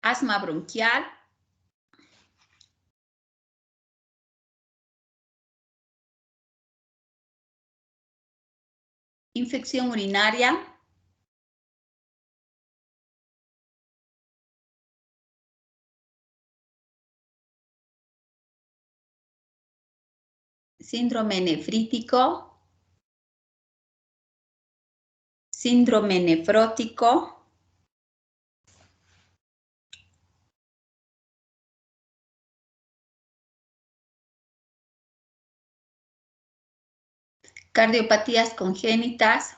asma bronquial, infección urinaria, síndrome nefrítico, síndrome nefrótico, cardiopatías congénitas,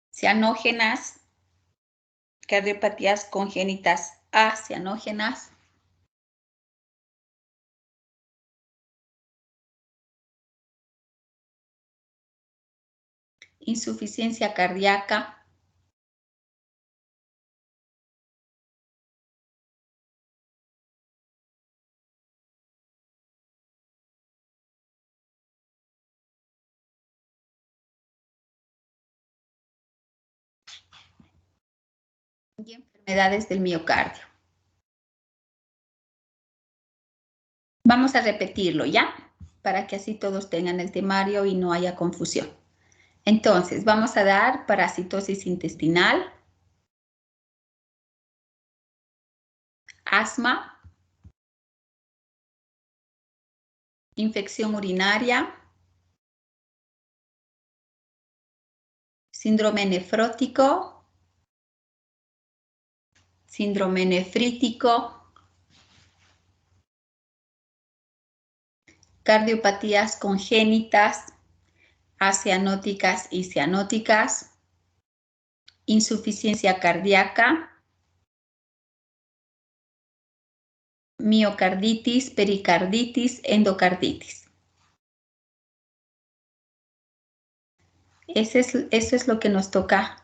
cianógenas, cardiopatías congénitas acianógenas, insuficiencia cardíaca, y enfermedades del miocardio. Vamos a repetirlo, ¿ya? Para que así todos tengan el temario y no haya confusión. Entonces, vamos a dar parasitosis intestinal, asma, infección urinaria, síndrome nefrótico, síndrome nefrítico, cardiopatías congénitas, acianóticas y cianóticas, insuficiencia cardíaca, miocarditis, pericarditis, endocarditis. Eso es lo que nos toca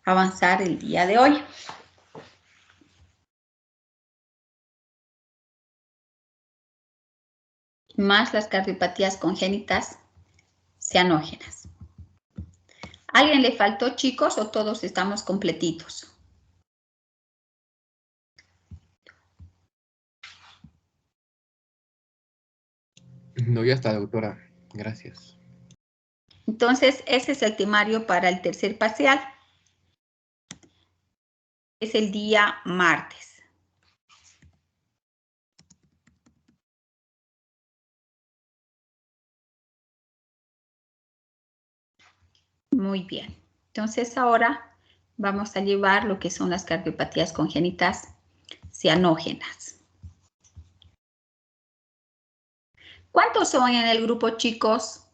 avanzar el día de hoy. Más las cardiopatías congénitas cianógenas. ¿Alguien le faltó, chicos, o todos estamos completitos? No, ya está, doctora. Gracias. Entonces, ese es el temario para el tercer parcial. Es el día martes. Muy bien. Entonces, ahora vamos a llevar lo que son las cardiopatías congénitas cianógenas. ¿Cuántos son en el grupo, chicos?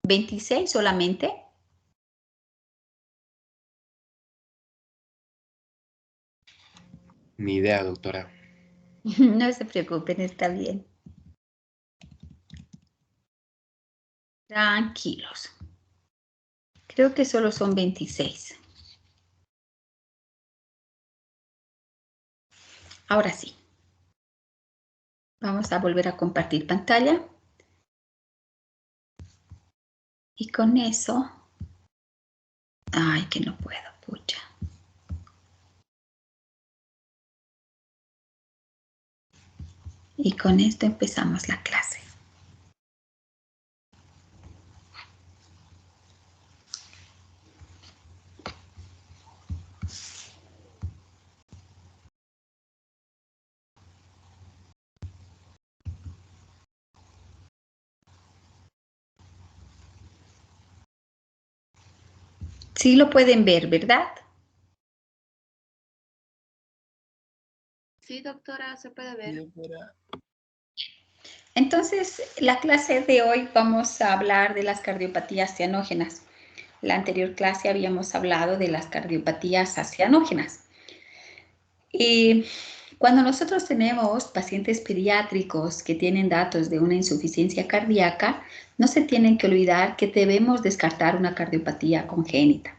¿26 solamente? Ni idea, doctora. No se preocupen, está bien. Tranquilos. Creo que solo son 26. Ahora sí. Vamos a volver a compartir pantalla. Y con eso... Ay, que no puedo, pucha. Y con esto empezamos la clase. Sí lo pueden ver, ¿verdad? Sí, doctora, se puede ver. Sí, doctora. Entonces, la clase de hoy vamos a hablar de las cardiopatías cianógenas. La anterior clase habíamos hablado de las cardiopatías acianógenas. Y cuando nosotros tenemos pacientes pediátricos que tienen datos de una insuficiencia cardíaca, no se tienen que olvidar que debemos descartar una cardiopatía congénita.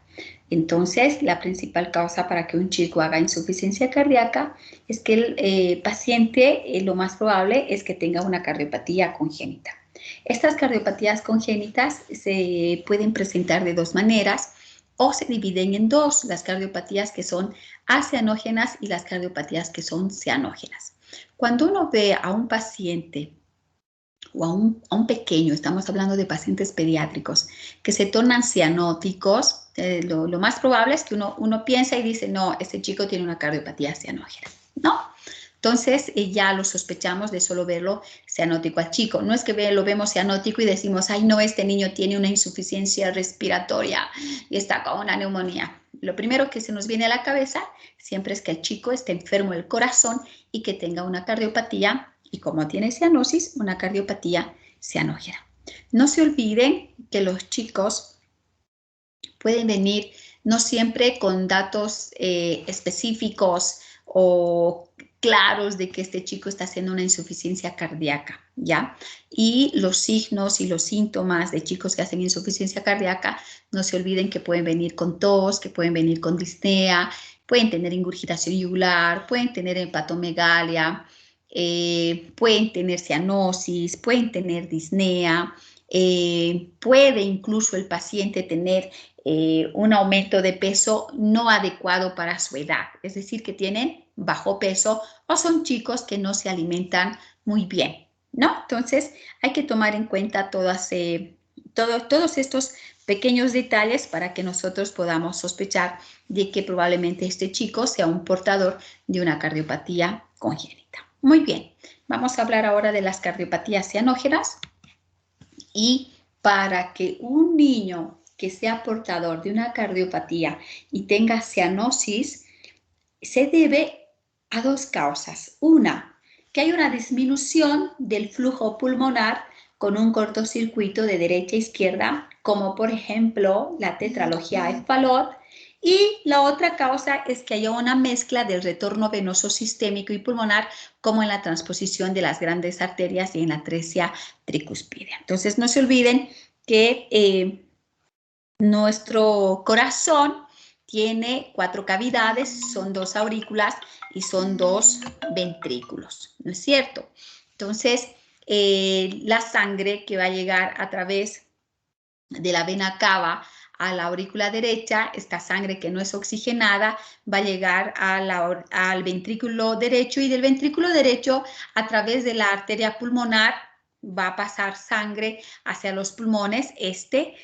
Entonces, la principal causa para que un chico haga insuficiencia cardíaca es que el paciente, lo más probable es que tenga una cardiopatía congénita. Estas cardiopatías congénitas se pueden presentar de dos maneras o se dividen en dos, las cardiopatías que son acianógenas y las cardiopatías que son cianógenas. Cuando uno ve a un paciente o a un pequeño, estamos hablando de pacientes pediátricos, que se tornan cianóticos, lo más probable es que uno piensa y dice, no, este chico tiene una cardiopatía cianógena, ¿no? Entonces, ya lo sospechamos de solo verlo cianótico al chico. No es que lo vemos cianótico y decimos, ay, no, este niño tiene una insuficiencia respiratoria y está con una neumonía. Lo primero que se nos viene a la cabeza siempre es que el chico esté enfermo del corazón y que tenga una cardiopatía, y como tiene cianosis, una cardiopatía cianógena. No se olviden que los chicos pueden venir no siempre con datos específicos o claros de que este chico está haciendo una insuficiencia cardíaca, ¿ya? Y los signos y los síntomas de chicos que hacen insuficiencia cardíaca, no se olviden que pueden venir con tos, que pueden venir con disnea, pueden tener ingurgitación yugular, pueden tener hepatomegalia, pueden tener cianosis, pueden tener disnea, puede incluso el paciente tener un aumento de peso no adecuado para su edad, es decir, que tienen bajo peso o son chicos que no se alimentan muy bien, ¿no? Entonces, hay que tomar en cuenta todos estos pequeños detalles para que nosotros podamos sospechar de que probablemente este chico sea un portador de una cardiopatía congénita. Muy bien, vamos a hablar ahora de las cardiopatías cianógenas. Y para que un niño que sea portador de una cardiopatía y tenga cianosis, se debe a dos causas. Una, que hay una disminución del flujo pulmonar con un cortocircuito de derecha a izquierda, como por ejemplo la tetralogía de Fallot. Y la otra causa es que haya una mezcla del retorno venoso sistémico y pulmonar, como en la transposición de las grandes arterias y en la atresia tricuspidea. Entonces, no se olviden que nuestro corazón tiene 4 cavidades, son 2 aurículas y son 2 ventrículos, ¿no es cierto? Entonces, la sangre que va a llegar a través de la vena cava a la aurícula derecha, esta sangre que no es oxigenada va a llegar al ventrículo derecho, y del ventrículo derecho a través de la arteria pulmonar va a pasar sangre hacia los pulmones,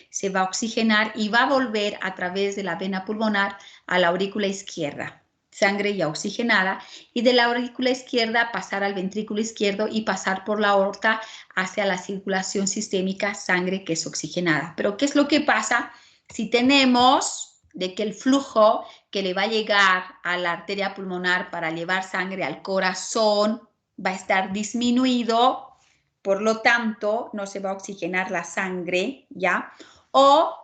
se va a oxigenar y va a volver a través de la vena pulmonar a la aurícula izquierda, sangre ya oxigenada, y de la aurícula izquierda pasar al ventrículo izquierdo y pasar por la aorta hacia la circulación sistémica, sangre que es oxigenada. Pero ¿qué es lo que pasa si tenemos de que el flujo que le va a llegar a la arteria pulmonar para llevar sangre al corazón va a estar disminuido? Por lo tanto, no se va a oxigenar la sangre, ¿ya? O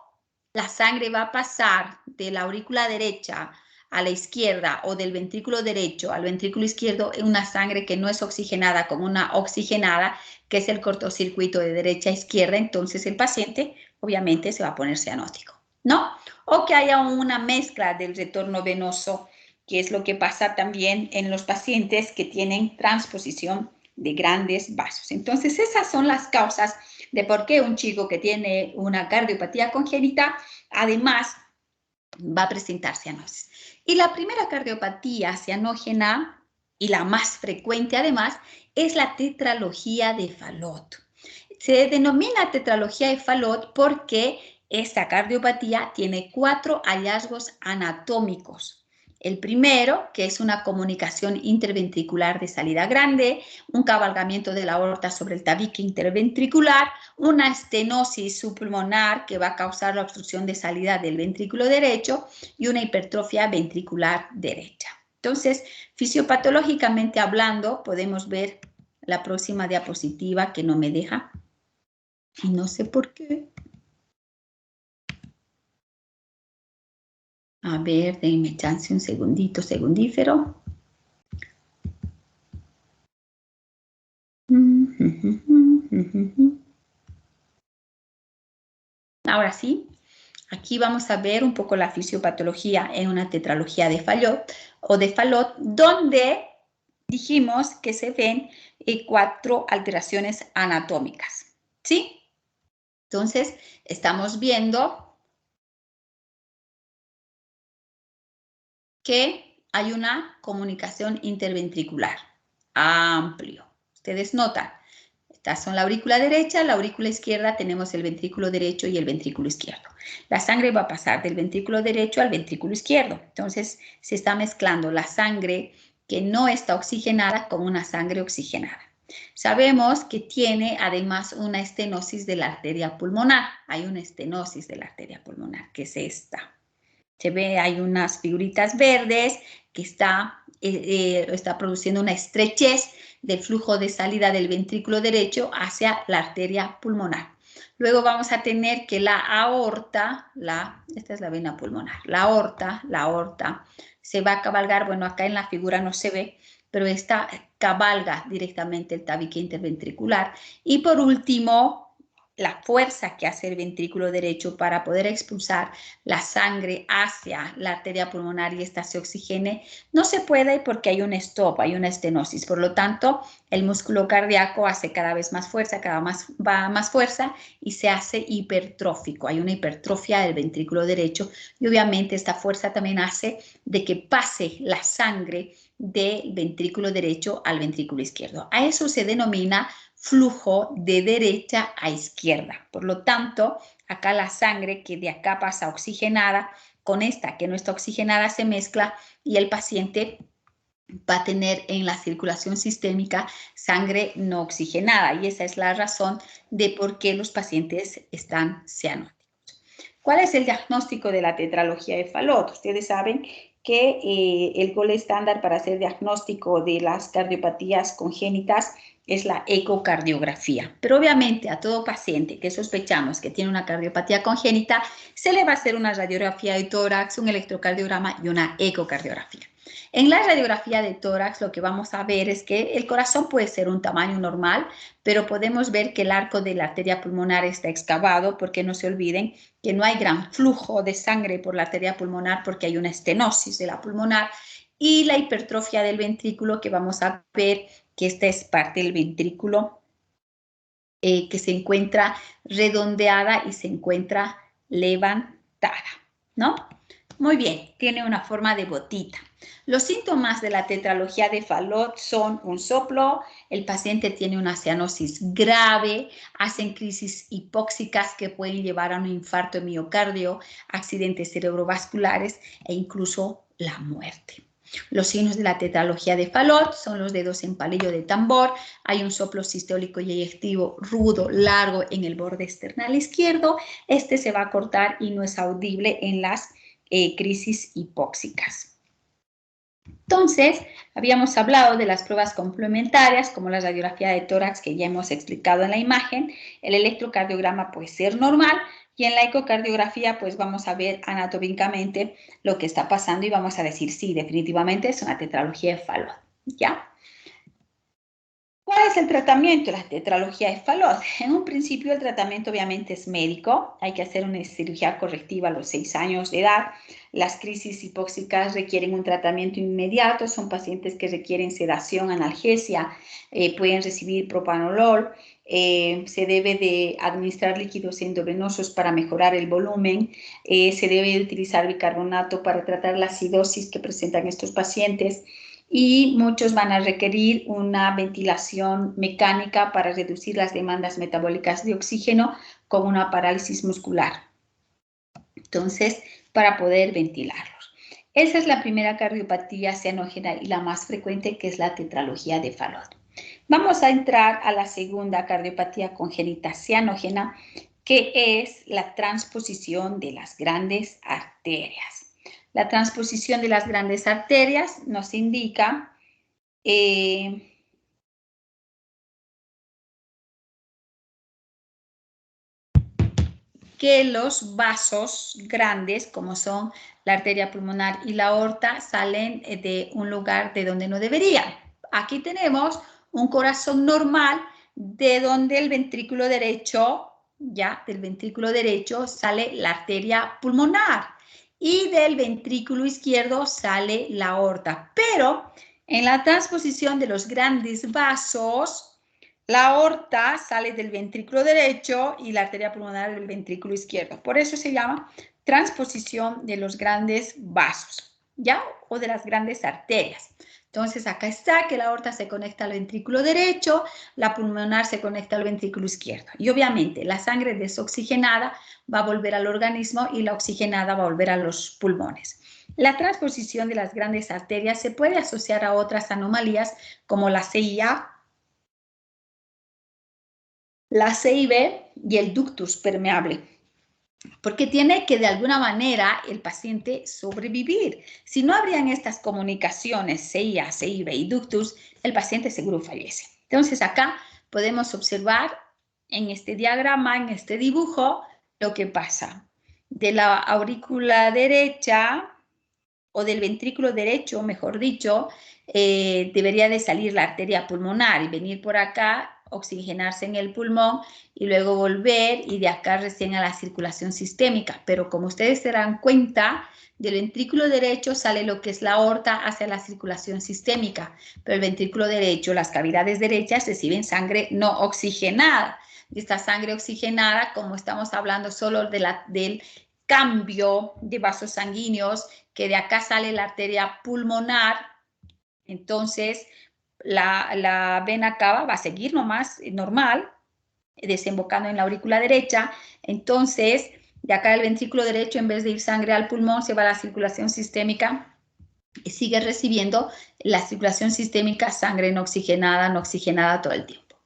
la sangre va a pasar de la aurícula derecha a la izquierda o del ventrículo derecho al ventrículo izquierdo en una sangre que no es oxigenada como una oxigenada, que es el cortocircuito de derecha a izquierda. Entonces el paciente obviamente se va a poner cianótico, ¿no? O que haya una mezcla del retorno venoso, que es lo que pasa también en los pacientes que tienen transposición de grandes vasos. Entonces esas son las causas de por qué un chico que tiene una cardiopatía congénita además va a presentar cianosis. Y la primera cardiopatía cianógena, y la más frecuente además, es la tetralogía de Fallot. Se denomina tetralogía de Fallot porque esta cardiopatía tiene 4 hallazgos anatómicos. El primero, que es una comunicación interventricular de salida grande, un cabalgamiento de la aorta sobre el tabique interventricular, una estenosis subpulmonar que va a causar la obstrucción de salida del ventrículo derecho y una hipertrofia ventricular derecha. Entonces, fisiopatológicamente hablando, podemos ver la próxima diapositiva, que no me deja y no sé por qué. A ver, denme chance un segundito, segundífero. Ahora sí, aquí vamos a ver un poco la fisiopatología en una tetralogía de Fallot, donde dijimos que se ven 4 alteraciones anatómicas, ¿Sí? Entonces, estamos viendo que hay una comunicación interventricular amplio. Ustedes notan, estas son la aurícula derecha, la aurícula izquierda, tenemos el ventrículo derecho y el ventrículo izquierdo. La sangre va a pasar del ventrículo derecho al ventrículo izquierdo. Entonces, se está mezclando la sangre que no está oxigenada con una sangre oxigenada. Sabemos que tiene además una estenosis de la arteria pulmonar. Hay una estenosis de la arteria pulmonar, que es esta. Se ve, hay unas figuritas verdes que está produciendo una estrechez del flujo de salida del ventrículo derecho hacia la arteria pulmonar. Luego vamos a tener que la aorta, esta es la vena pulmonar, la aorta se va a cabalgar, bueno, acá en la figura no se ve, pero esta cabalga directamente el tabique interventricular. Y por último, la fuerza que hace el ventrículo derecho para poder expulsar la sangre hacia la arteria pulmonar y esta se oxigene, no se puede porque hay un stop, hay una estenosis. Por lo tanto, el músculo cardíaco hace cada vez más fuerza, va más fuerza y se hace hipertrófico. Hay una hipertrofia del ventrículo derecho y obviamente esta fuerza también hace de que pase la sangre del ventrículo derecho al ventrículo izquierdo. A eso se denomina flujo de derecha a izquierda. Por lo tanto, acá la sangre que de acá pasa oxigenada, con esta que no está oxigenada se mezcla y el paciente va a tener en la circulación sistémica sangre no oxigenada y esa es la razón de por qué los pacientes están cianóticos. ¿Cuál es el diagnóstico de la tetralogía de Fallot? Ustedes saben que el gol estándar para hacer diagnóstico de las cardiopatías congénitas es la ecocardiografía. Pero obviamente a todo paciente que sospechamos que tiene una cardiopatía congénita, se le va a hacer una radiografía de tórax, un electrocardiograma y una ecocardiografía. En la radiografía de tórax lo que vamos a ver es que el corazón puede ser un tamaño normal, pero podemos ver que el arco de la arteria pulmonar está excavado, porque no se olviden que no hay gran flujo de sangre por la arteria pulmonar porque hay una estenosis de la pulmonar y la hipertrofia del ventrículo, que vamos a ver que esta es parte del ventrículo que se encuentra redondeada y se encuentra levantada, ¿no? Muy bien, tiene una forma de botita. Los síntomas de la tetralogía de Fallot son un soplo, el paciente tiene una cianosis grave, hacen crisis hipóxicas que pueden llevar a un infarto de miocardio, accidentes cerebrovasculares e incluso la muerte. Los signos de la tetralogía de Fallot son los dedos en palillo de tambor, hay un soplo sistólico y eyectivo rudo, largo en el borde external izquierdo, este se va a cortar y no es audible en las crisis hipóxicas. Entonces, habíamos hablado de las pruebas complementarias, como la radiografía de tórax que ya hemos explicado en la imagen, el electrocardiograma puede ser normal y en la ecocardiografía pues vamos a ver anatómicamente lo que está pasando y vamos a decir sí, definitivamente es una tetralogía de Fallot, ¿ya? ¿Cuál es el tratamiento de la tetralogía de Fallot? En un principio el tratamiento obviamente es médico, hay que hacer una cirugía correctiva a los 6 años de edad. Las crisis hipóxicas requieren un tratamiento inmediato, son pacientes que requieren sedación, analgesia, pueden recibir propanolol, se debe de administrar líquidos endovenosos para mejorar el volumen, se debe de utilizar bicarbonato para tratar la acidosis que presentan estos pacientes, y muchos van a requerir una ventilación mecánica para reducir las demandas metabólicas de oxígeno con una parálisis muscular. Entonces, para poder ventilarlos. Esa es la primera cardiopatía cianógena y la más frecuente, que es la tetralogía de Fallot. Vamos a entrar a la segunda cardiopatía congénita cianógena, que es la transposición de las grandes arterias. La transposición de las grandes arterias nos indica que los vasos grandes, como son la arteria pulmonar y la aorta, salen de un lugar de donde no deberían. Aquí tenemos un corazón normal de donde el ventrículo derecho, ya del ventrículo derecho sale la arteria pulmonar y del ventrículo izquierdo sale la aorta. Pero en la transposición de los grandes vasos, la aorta sale del ventrículo derecho y la arteria pulmonar del ventrículo izquierdo. Por eso se llama transposición de los grandes vasos, ¿ya? O de las grandes arterias. Entonces, acá está que la aorta se conecta al ventrículo derecho, la pulmonar se conecta al ventrículo izquierdo. Y obviamente la sangre desoxigenada va a volver al organismo y la oxigenada va a volver a los pulmones. La transposición de las grandes arterias se puede asociar a otras anomalías como la CIA, la CIB y el ductus permeable, porque tiene que de alguna manera el paciente sobrevivir. Si no habrían estas comunicaciones CIA, CIB y ductus, el paciente seguro fallece. Entonces acá podemos observar en este diagrama, en este dibujo, lo que pasa. De la aurícula derecha o del ventrículo derecho, mejor dicho, debería de salir la arteria pulmonar y venir por acá, oxigenarse en el pulmón y luego volver y de acá recién a la circulación sistémica. Pero como ustedes se dan cuenta, del ventrículo derecho sale lo que es la aorta hacia la circulación sistémica, pero el ventrículo derecho, las cavidades derechas reciben sangre no oxigenada. Y esta sangre oxigenada, como estamos hablando solo del cambio de vasos sanguíneos, que de acá sale la arteria pulmonar, entonces la vena cava va a seguir nomás normal, desembocando en la aurícula derecha. Entonces, de acá del ventrículo derecho, en vez de ir sangre al pulmón, se va a la circulación sistémica y sigue recibiendo la circulación sistémica sangre no oxigenada todo el tiempo.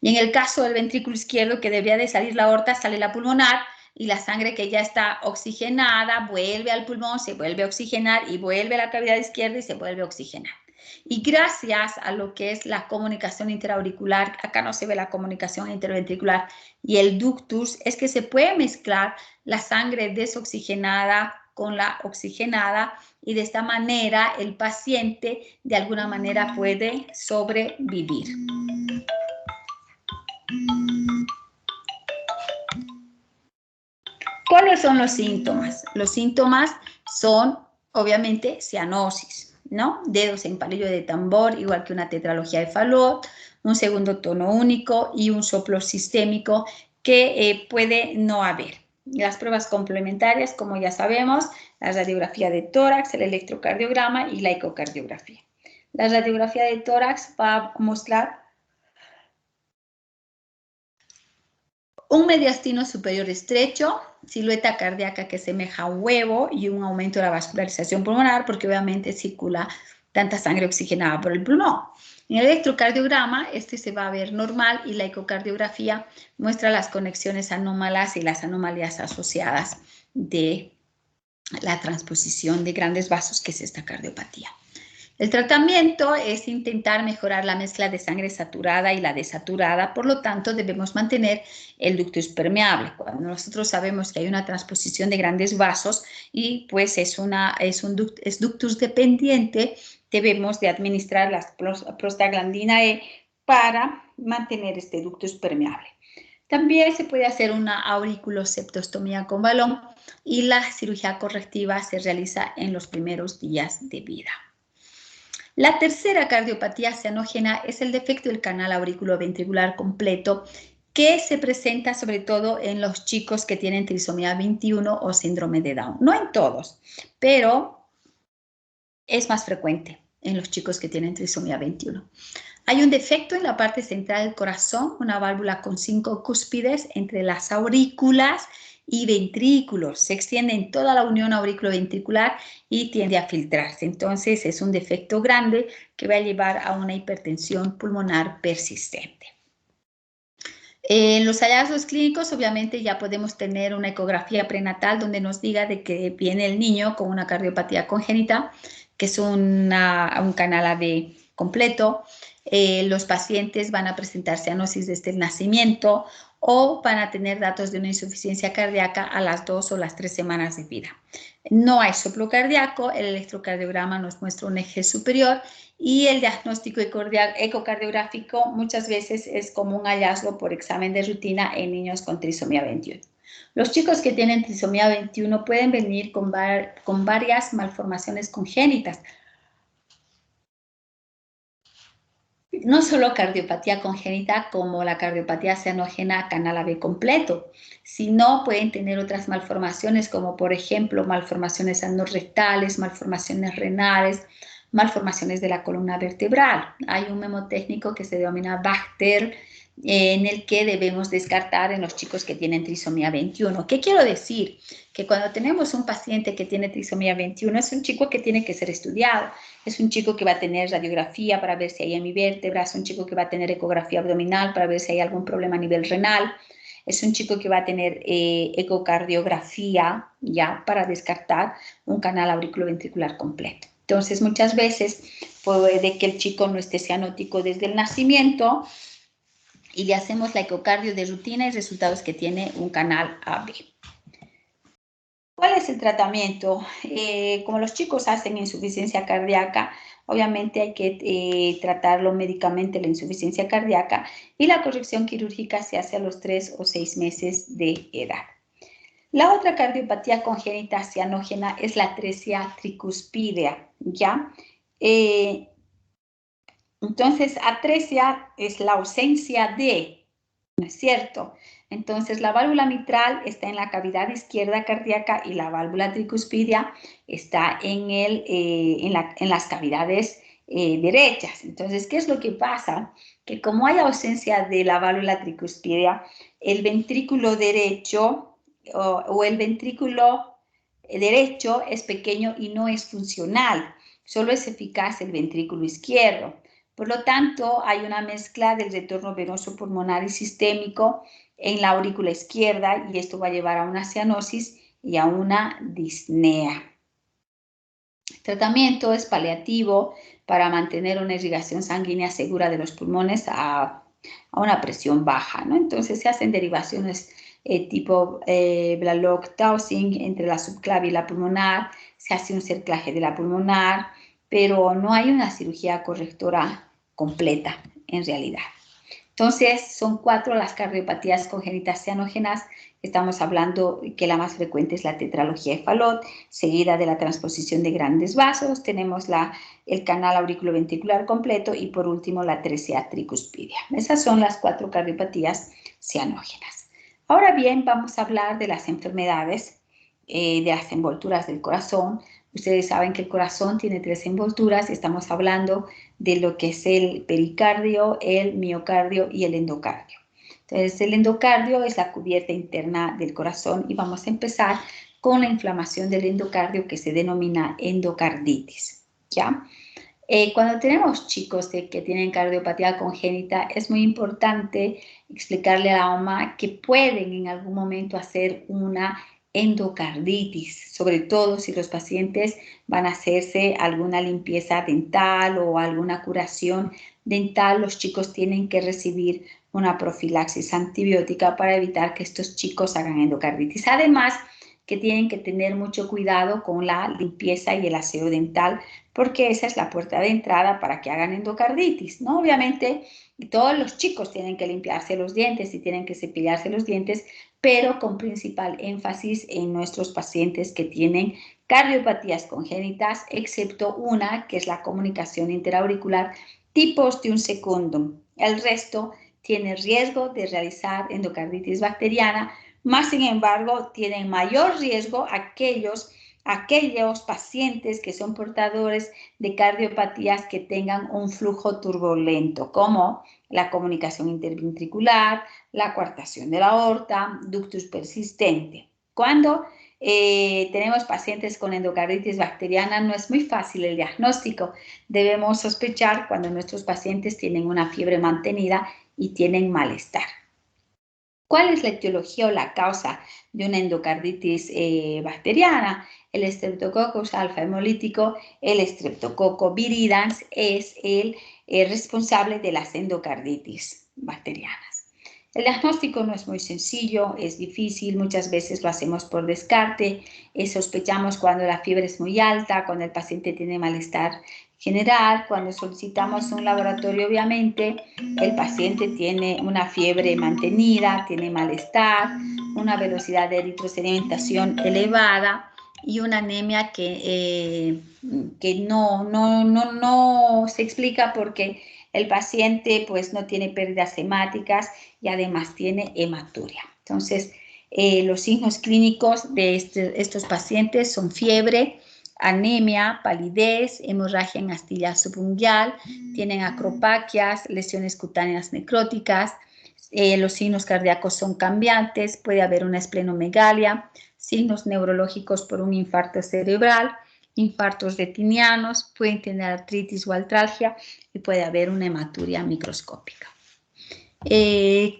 Y en el caso del ventrículo izquierdo, que debería de salir la aorta, sale la pulmonar, y la sangre que ya está oxigenada vuelve al pulmón, se vuelve a oxigenar y vuelve a la cavidad izquierda y se vuelve a oxigenar. Y gracias a lo que es la comunicación interauricular, acá no se ve la comunicación interventricular, y el ductus, es que se puede mezclar la sangre desoxigenada con la oxigenada y de esta manera el paciente de alguna manera puede sobrevivir. ¿Cuáles son los síntomas? Los síntomas son, obviamente, cianosis, ¿no? Dedos en palillo de tambor, igual que una tetralogía de Fallot, un segundo tono único y un soplo sistémico que puede no haber. Las pruebas complementarias, como ya sabemos, la radiografía de tórax, el electrocardiograma y la ecocardiografía. La radiografía de tórax va a mostrar un mediastino superior estrecho, silueta cardíaca que semeja a un huevo y un aumento de la vascularización pulmonar porque obviamente circula tanta sangre oxigenada por el pulmón. En el electrocardiograma este se va a ver normal y la ecocardiografía muestra las conexiones anómalas y las anomalías asociadas de la transposición de grandes vasos, que es esta cardiopatía. El tratamiento es intentar mejorar la mezcla de sangre saturada y la desaturada, por lo tanto debemos mantener el ductus permeable. Cuando nosotros sabemos que hay una transposición de grandes vasos y pues es ductus dependiente, debemos de administrar la prostaglandina E para mantener este ductus permeable. También se puede hacer una auriculoseptostomía con balón y la cirugía correctiva se realiza en los primeros días de vida. La tercera cardiopatía cianógena es el defecto del canal auriculoventricular completo, que se presenta sobre todo en los chicos que tienen trisomía 21 o síndrome de Down. No en todos, pero es más frecuente en los chicos que tienen trisomía 21. Hay un defecto en la parte central del corazón, una válvula con 5 cúspides entre las aurículas y ventrículos. Se extiende en toda la unión auriculoventricular y tiende a filtrarse. Entonces es un defecto grande que va a llevar a una hipertensión pulmonar persistente. En los hallazgos clínicos, obviamente, ya podemos tener una ecografía prenatal donde nos diga de que viene el niño con una cardiopatía congénita, que es un canal AV completo. Los pacientes van a presentar cianosis desde el nacimiento o van a tener datos de una insuficiencia cardíaca a las 2 o las 3 semanas de vida. No hay soplo cardíaco, el electrocardiograma nos muestra un eje superior y el diagnóstico ecocardiográfico muchas veces es como un hallazgo por examen de rutina en niños con trisomía 21. Los chicos que tienen trisomía 21 pueden venir con varias malformaciones congénitas, no solo cardiopatía congénita como la cardiopatía cianógena canal AB completo, sino pueden tener otras malformaciones como por ejemplo malformaciones anorrectales, malformaciones renales, malformaciones de la columna vertebral. Hay un memotécnico que se denomina Bachter en el que debemos descartar en los chicos que tienen trisomía 21. ¿Qué quiero decir? Que cuando tenemos un paciente que tiene trisomía 21 es un chico que tiene que ser estudiado. Es un chico que va a tener radiografía para ver si hay hemivértebras, es un chico que va a tener ecografía abdominal para ver si hay algún problema a nivel renal, es un chico que va a tener ecocardiografía ya para descartar un canal auriculoventricular completo. Entonces, muchas veces puede que el chico no esté cianótico desde el nacimiento y le hacemos la ecocardio de rutina y resultados que tiene un canal AB. ¿Cuál es el tratamiento? Como los chicos hacen insuficiencia cardíaca, obviamente hay que tratarlo médicamente la insuficiencia cardíaca y la corrección quirúrgica se hace a los 3 o 6 meses de edad. La otra cardiopatía congénita cianógena es la atresia tricuspidea, ¿ya? Entonces, atresia es la ausencia de, ¿no es cierto? Entonces, la válvula mitral está en la cavidad izquierda cardíaca y la válvula tricuspidia está en las cavidades derechas. Entonces, ¿qué es lo que pasa? Que como hay ausencia de la válvula tricuspidia, el ventrículo derecho o el ventrículo derecho es pequeño y no es funcional. Solo es eficaz el ventrículo izquierdo. Por lo tanto, hay una mezcla del retorno venoso pulmonar y sistémico en la aurícula izquierda y esto va a llevar a una cianosis y a una disnea. El tratamiento es paliativo para mantener una irrigación sanguínea segura de los pulmones a una presión baja, ¿no? Entonces se hacen derivaciones tipo Blalock-Towsing entre la subclavia y la pulmonar, se hace un cerclaje de la pulmonar, pero no hay una cirugía correctora completa en realidad. Entonces, son 4 las cardiopatías congénitas cianógenas. Estamos hablando que la más frecuente es la tetralogía de Fallot, seguida de la transposición de grandes vasos. Tenemos el canal auriculoventricular completo y por último la atresia tricuspidia. Esas son las 4 cardiopatías cianógenas. Ahora bien, vamos a hablar de las enfermedades de las envolturas del corazón. Ustedes saben que el corazón tiene 3 envolturas y estamos hablando de lo que es el pericardio, el miocardio y el endocardio. Entonces, el endocardio es la cubierta interna del corazón y vamos a empezar con la inflamación del endocardio que se denomina endocarditis, ¿ya? Cuando tenemos chicos que tienen cardiopatía congénita, es muy importante explicarle a la mamá que pueden en algún momento hacer una endocarditis, sobre todo si los pacientes van a hacerse alguna limpieza dental o alguna curación dental, los chicos tienen que recibir una profilaxis antibiótica para evitar que estos chicos hagan endocarditis. Además, que tienen que tener mucho cuidado con la limpieza y el aseo dental, porque esa es la puerta de entrada para que hagan endocarditis, ¿no? Obviamente, todos los chicos tienen que limpiarse los dientes y tienen que cepillarse los dientes, pero con principal énfasis en nuestros pacientes que tienen cardiopatías congénitas, excepto una que es la comunicación interauricular tipo ostium secundum. El resto tiene riesgo de realizar endocarditis bacteriana, más sin embargo tienen mayor riesgo aquellos pacientes que son portadores de cardiopatías que tengan un flujo turbulento, como la comunicación interventricular, la coartación de la aorta, ductus persistente. Cuando tenemos pacientes con endocarditis bacteriana, no es muy fácil el diagnóstico. Debemos sospechar cuando nuestros pacientes tienen una fiebre mantenida y tienen malestar. ¿Cuál es la etiología o la causa de una endocarditis bacteriana? El Streptococcus alfa hemolítico, el Streptococcus viridans es el responsable de las endocarditis bacterianas. El diagnóstico no es muy sencillo, es difícil, muchas veces lo hacemos por descarte, sospechamos cuando la fiebre es muy alta, cuando el paciente tiene malestar general, cuando solicitamos un laboratorio, obviamente, el paciente tiene una fiebre mantenida, tiene malestar, una velocidad de eritrosedimentación elevada y una anemia que no se explica porque el paciente pues no tiene pérdidas hemáticas y además tiene hematuria. Entonces, los signos clínicos de estos pacientes son fiebre, anemia, palidez, hemorragia en astilla subungual, tienen acropaquias, lesiones cutáneas necróticas, los signos cardíacos son cambiantes, puede haber una esplenomegalia, signos neurológicos por un infarto cerebral, infartos retinianos, pueden tener artritis o artralgia y puede haber una hematuria microscópica.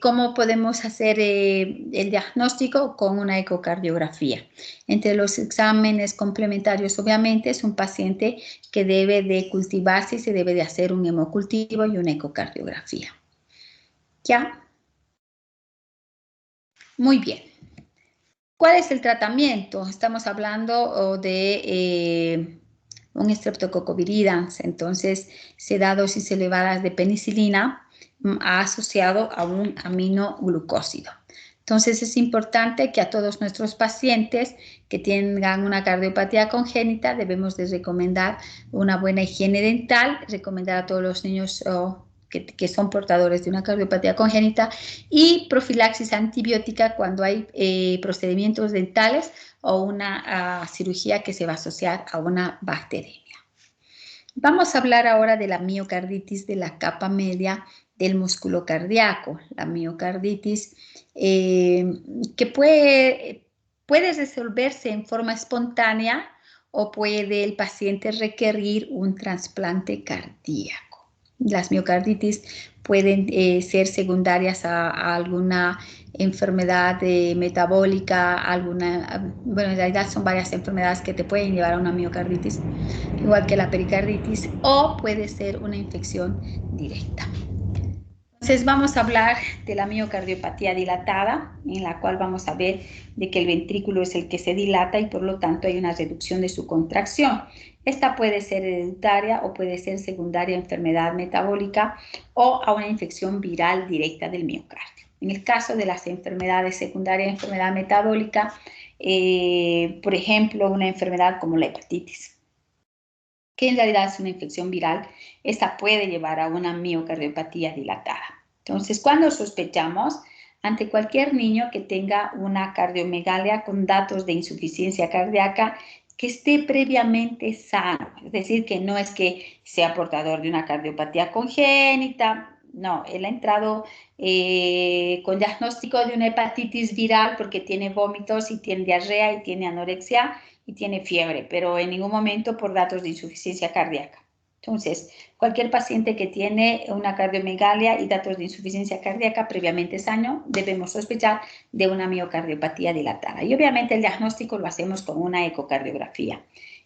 ¿Cómo podemos hacer el diagnóstico? Con una ecocardiografía. Entre los exámenes complementarios, obviamente, es un paciente que debe de cultivarse y se debe de hacer un hemocultivo y una ecocardiografía. ¿Ya? Muy bien. ¿Cuál es el tratamiento? Estamos hablando de un Streptococcus viridans, entonces se da dosis elevadas de penicilina asociado a un aminoglucósido. Entonces es importante que a todos nuestros pacientes que tengan una cardiopatía congénita debemos de recomendar una buena higiene dental, recomendar a todos los niños que son portadores de una cardiopatía congénita y profilaxis antibiótica cuando hay procedimientos dentales o una cirugía que se va a asociar a una bacteremia. Vamos a hablar ahora de la miocarditis de la capa media del músculo cardíaco. La miocarditis que puede resolverse en forma espontánea o puede el paciente requerir un trasplante cardíaco. Las miocarditis pueden ser secundarias a alguna enfermedad metabólica, bueno, en realidad son varias enfermedades que te pueden llevar a una miocarditis, igual que la pericarditis, o puede ser una infección directa. Entonces vamos a hablar de la miocardiopatía dilatada, en la cual vamos a ver de que el ventrículo es el que se dilata y por lo tanto hay una reducción de su contracción. Esta puede ser hereditaria o puede ser secundaria a enfermedad metabólica o a una infección viral directa del miocardio. En el caso de las enfermedades secundarias a enfermedad metabólica, por ejemplo, una enfermedad como la hepatitis, que en realidad es una infección viral, esta puede llevar a una miocardiopatía dilatada. Entonces, cuando sospechamos, ante cualquier niño que tenga una cardiomegalia con datos de insuficiencia cardíaca, que esté previamente sano, es decir, que no es que sea portador de una cardiopatía congénita, no, él ha entrado con diagnóstico de una hepatitis viral porque tiene vómitos y tiene diarrea y tiene anorexia y tiene fiebre, pero en ningún momento por datos de insuficiencia cardíaca. Entonces, cualquier paciente que tiene una cardiomegalia y datos de insuficiencia cardíaca previamente sano, debemos sospechar de una miocardiopatía dilatada. Y obviamente el diagnóstico lo hacemos con una ecocardiografía.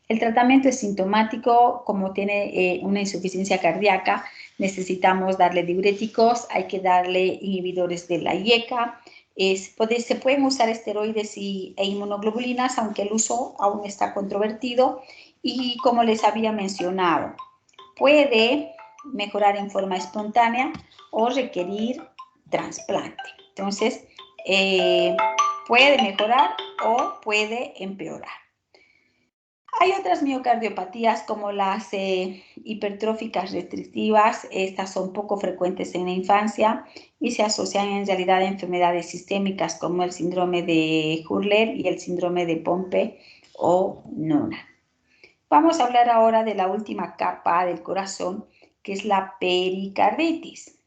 El tratamiento es sintomático, como tiene una insuficiencia cardíaca, necesitamos darle diuréticos, hay que darle inhibidores de la IECA, se pueden usar esteroides e inmunoglobulinas, aunque el uso aún está controvertido. Y como les había mencionado, puede mejorar en forma espontánea o requerir trasplante. Entonces, puede mejorar o puede empeorar. Hay otras miocardiopatías como las hipertróficas restrictivas. Estas son poco frecuentes en la infancia y se asocian en realidad a enfermedades sistémicas como el síndrome de Hurler y el síndrome de Pompe o Noonan. Vamos a hablar ahora de la última capa del corazón, que es la pericarditis.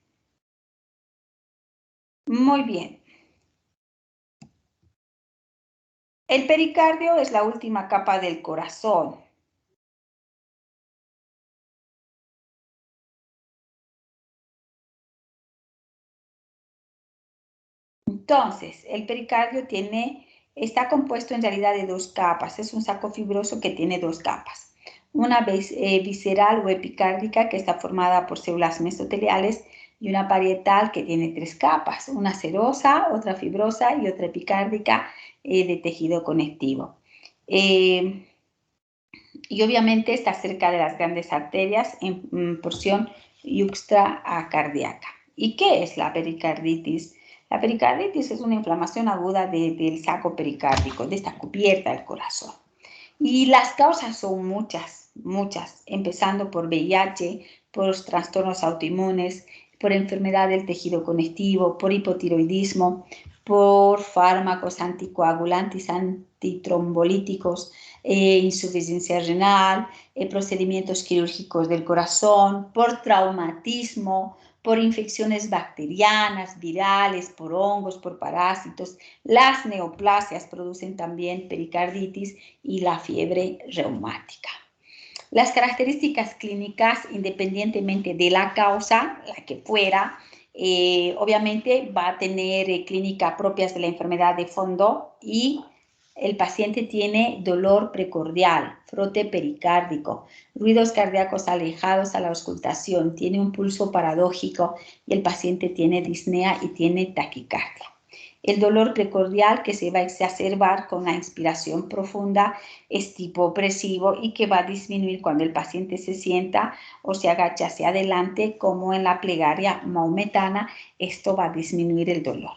Muy bien. El pericardio es la última capa del corazón. Entonces, el pericardio está compuesto en realidad de dos capas. Es un saco fibroso que tiene dos capas. Una visceral o epicárdica que está formada por células mesoteliales y una parietal que tiene tres capas. Una serosa, otra fibrosa y otra epicárdica de tejido conectivo. Y obviamente está cerca de las grandes arterias en porción yuxtacardíaca. ¿Y qué es la pericarditis? La pericarditis es una inflamación aguda del saco pericárdico, de esta cubierta del corazón. Y las causas son muchas, muchas, empezando por VIH, por los trastornos autoinmunes, por enfermedad del tejido conectivo, por hipotiroidismo, por fármacos anticoagulantes, antitrombolíticos, insuficiencia renal, procedimientos quirúrgicos del corazón, por traumatismo, por infecciones bacterianas, virales, por hongos, por parásitos. Las neoplasias producen también pericarditis y la fiebre reumática. Las características clínicas, independientemente de la causa, la que fuera, obviamente va a tener clínicas propias de la enfermedad de fondo y el paciente tiene dolor precordial, frote pericárdico, ruidos cardíacos alejados a la auscultación, tiene un pulso paradójico y el paciente tiene disnea y tiene taquicardia. El dolor precordial que se va a exacerbar con la inspiración profunda es tipo opresivo y que va a disminuir cuando el paciente se sienta o se agacha hacia adelante, como en la plegaria maometana. Esto va a disminuir el dolor.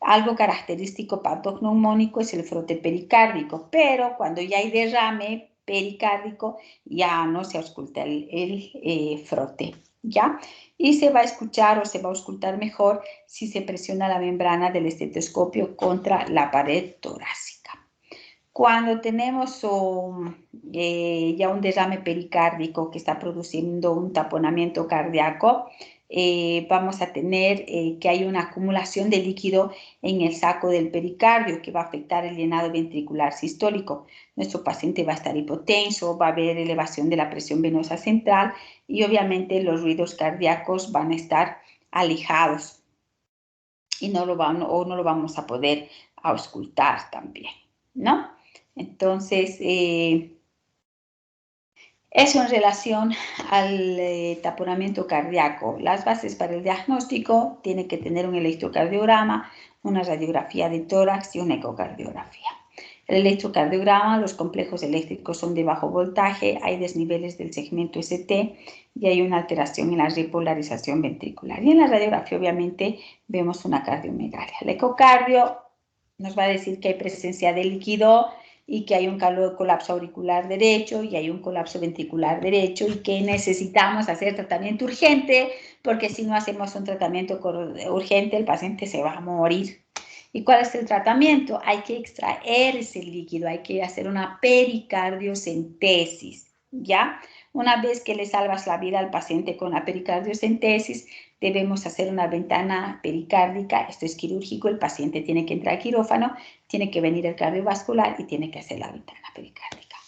Algo característico patognomónico es el frote pericárdico, pero cuando ya hay derrame pericárdico ya no se ausculta el frote, ¿ya? Y se va a escuchar o se va a auscultar mejor si se presiona la membrana del estetoscopio contra la pared torácica. Cuando tenemos ya un derrame pericárdico que está produciendo un taponamiento cardíaco, vamos a tener que hay una acumulación de líquido en el saco del pericardio que va a afectar el llenado ventricular sistólico. Nuestro paciente va a estar hipotenso, va a haber elevación de la presión venosa central y obviamente los ruidos cardíacos van a estar alejados y no lo vamos a poder auscultar también, ¿no? Entonces, eso en relación al taponamiento cardíaco. Las bases para el diagnóstico tiene que tener un electrocardiograma, una radiografía de tórax y una ecocardiografía. El electrocardiograma, los complejos eléctricos son de bajo voltaje, hay desniveles del segmento ST y hay una alteración en la repolarización ventricular. Y en la radiografía, obviamente, vemos una cardiomegalia. El ecocardio nos va a decir que hay presencia de líquido y que hay un colapso auricular derecho y hay un colapso ventricular derecho y que necesitamos hacer tratamiento urgente, porque si no hacemos un tratamiento urgente el paciente se va a morir. ¿Y cuál es el tratamiento? Hay que extraer ese líquido, hay que hacer una pericardiocentesis, ¿ya? Una vez que le salvas la vida al paciente con la pericardiocentesis, debemos hacer una ventana pericárdica. Esto es quirúrgico, el paciente tiene que entrar al quirófano, tiene que venir el cardiovascular y tiene que hacer la ventana pericárdica.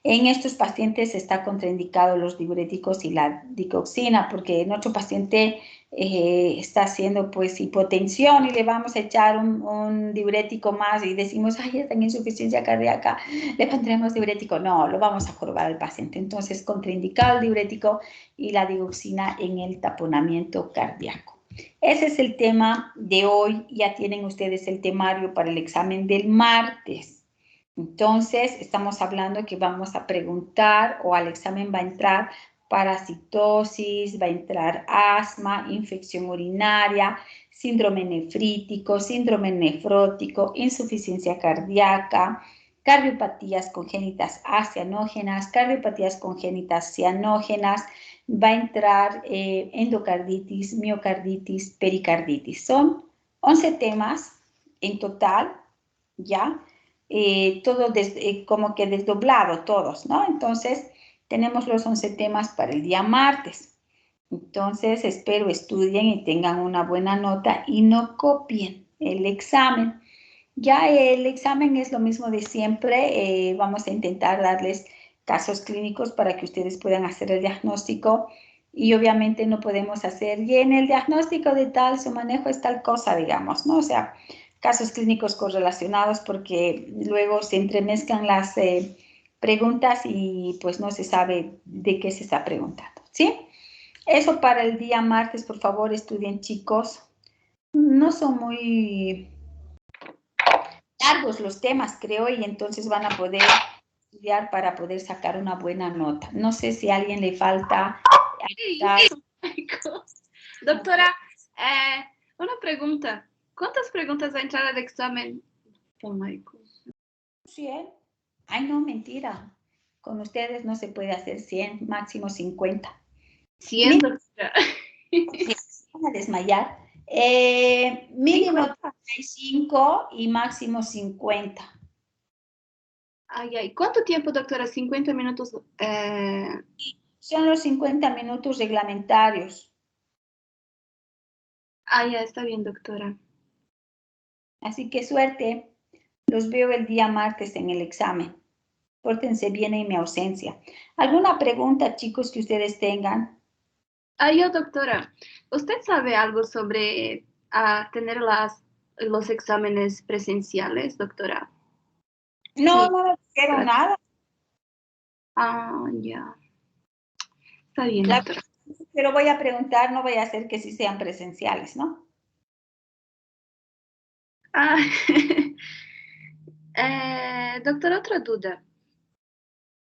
En estos pacientes está contraindicado los diuréticos y la digoxina, porque nuestro paciente está haciendo pues hipotensión y le vamos a echar un diurético más y decimos, ay, está en insuficiencia cardíaca, le pondremos diurético. No, lo vamos a jorobar al paciente. Entonces, contraindicado el diurético y la digoxina en el taponamiento cardíaco. Ese es el tema de hoy. Ya tienen ustedes el temario para el examen del martes. Entonces, estamos hablando que vamos a preguntar o al examen va a entrar parasitosis, va a entrar asma, infección urinaria, síndrome nefrítico, síndrome nefrótico, insuficiencia cardíaca, cardiopatías congénitas acianógenas, cardiopatías congénitas cianógenas, va a entrar endocarditis, miocarditis, pericarditis. Son 11 temas en total, ¿ya? Todo como que desdoblado todos, ¿no? Entonces, tenemos los 11 temas para el día martes. Entonces, espero estudien y tengan una buena nota y no copien el examen. Ya el examen es lo mismo de siempre. Vamos a intentar darles casos clínicos para que ustedes puedan hacer el diagnóstico y obviamente no podemos hacer, y en el diagnóstico de tal, su manejo es tal cosa, digamos, ¿no? O sea, casos clínicos correlacionados porque luego se entremezclan las preguntas y pues no se sabe de qué se está preguntando, ¿sí? Eso para el día martes, por favor, estudien, chicos. No son muy largos los temas, creo, y entonces van a poder estudiar para poder sacar una buena nota. No sé si a alguien le falta. Doctora, una pregunta. ¿Cuántas preguntas va a entrar al examen? 100. Ay, no, mentira. Con ustedes no se puede hacer 100, máximo 50. 100, doctora. Se van a desmayar. Mínimo 35 y máximo 50. Ay, ay. ¿Cuánto tiempo, doctora? 50 minutos. Son los 50 minutos reglamentarios. Ah, ya, está bien, doctora. Así que suerte. Los veo el día martes en el examen. Pórtense bien en mi ausencia. ¿Alguna pregunta, chicos, que ustedes tengan? Yo, doctora, ¿usted sabe algo sobre tener los exámenes presenciales, doctora? No, Sí. no me dijeron nada. Ah, ya. Está bien, Claro, doctora. pero voy a preguntar, no voy a hacer que sí sean presenciales, ¿no? Ah, doctora, otra duda.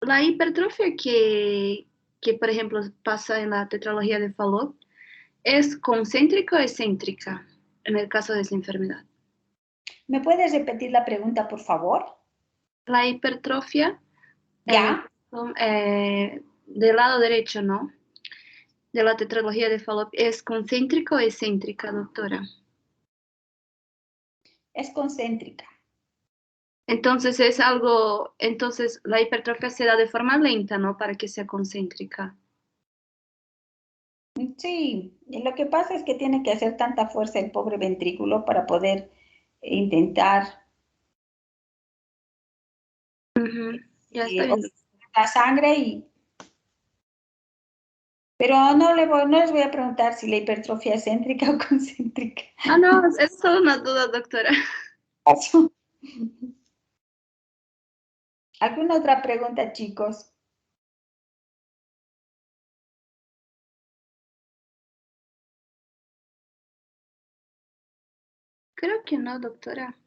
La hipertrofia que, por ejemplo, pasa en la tetralogía de Fallot, ¿es concéntrica o excéntrica en el caso de esa enfermedad? ¿Me puedes repetir la pregunta, por favor? La hipertrofia ¿Ya? del lado derecho, ¿no? De la tetralogía de Fallot, ¿es concéntrica o excéntrica, doctora? Es concéntrica. Entonces entonces la hipertrofia se da de forma lenta, ¿no? Para que sea concéntrica. Sí, y lo que pasa es que tiene que hacer tanta fuerza el pobre ventrículo para poder intentar Ya está bien. la sangre pero no les voy a preguntar si la hipertrofia es céntrica o concéntrica. Ah, no, es solo una duda, doctora. ¿Alguna otra pregunta, chicos? Creo que no, doctora.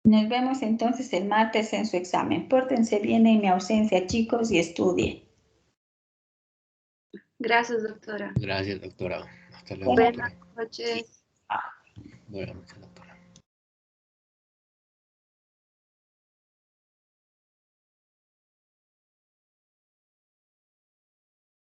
Nos vemos entonces el martes en su examen. Pórtense bien en mi ausencia, chicos, y estudien. Gracias, doctora. Gracias, doctora. Hasta luego, Buenas doctora. noches. Buenas noches.